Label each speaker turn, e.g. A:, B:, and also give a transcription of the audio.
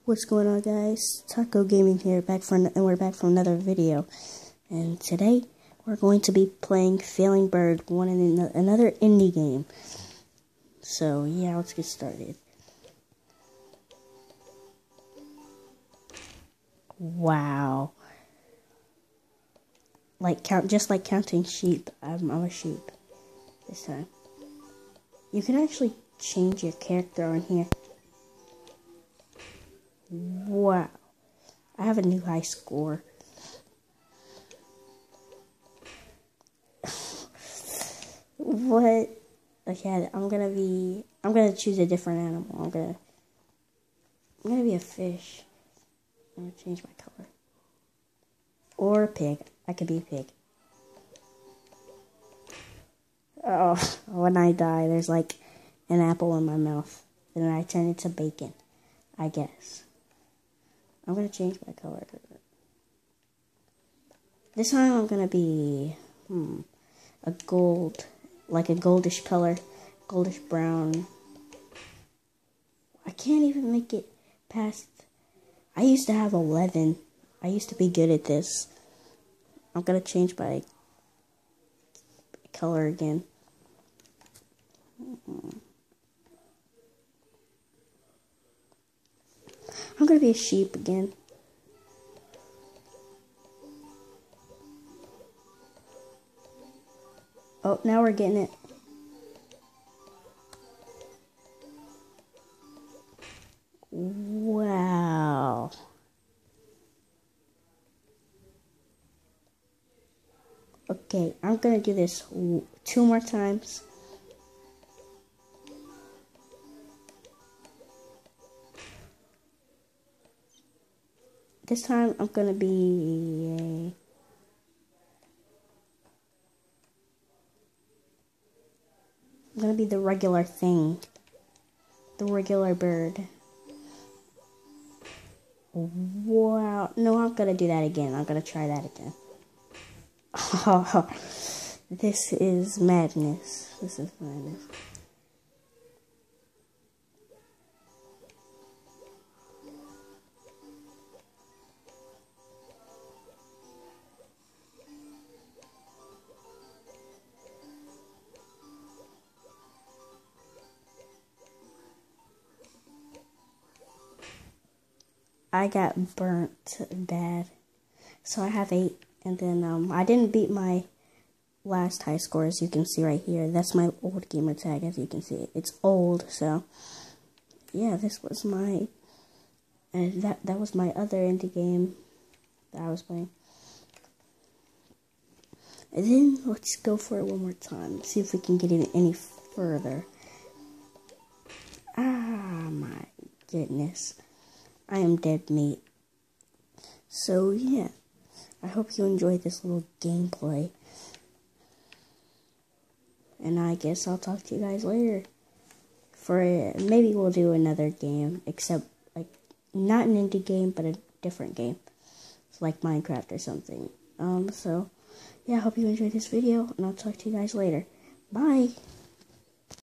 A: What's going on, guys? Taco Gaming here, and we're back for another video. And today we're going to be playing Failing Bird, another indie game. So yeah, let's get started. Wow! Just like counting sheep. I'm a sheep this time. You can actually change your character on here. Wow. I have a new high score. What? Okay, I'm gonna choose a different animal. I'm gonna be a fish. I'm gonna change my color. Or a pig. I could be a pig. Oh, when I die, there's like an apple in my mouth. Then I turn into bacon, I guess. I'm gonna change my color. This time I'm gonna be a gold, like a goldish color, goldish brown. I can't even make it past. I used to have 11. I used to be good at this. I'm gonna change my color again. I'm gonna be a sheep again. Oh, now we're getting it. Wow. Okay, I'm gonna do this 2 more times. This time I'm gonna be the regular thing. The regular bird. Wow. No, I'm gonna do that again. I'm gonna try that again. Oh, this is madness. This is madness. I got burnt bad. So I have 8. And then I didn't beat my last high score, as you can see right here. That's my old gamer tag, as you can see. It's old, so yeah, this was my that was my other indie game that I was playing. And then let's go for it one more time. See if we can get it any further. Ah, my goodness. I am dead meat. So yeah, I hope you enjoyed this little gameplay. And I guess I'll talk to you guys later. Maybe we'll do another game, except like not an indie game, but a different game. It's like Minecraft or something. So yeah, I hope you enjoyed this video, and I'll talk to you guys later. Bye.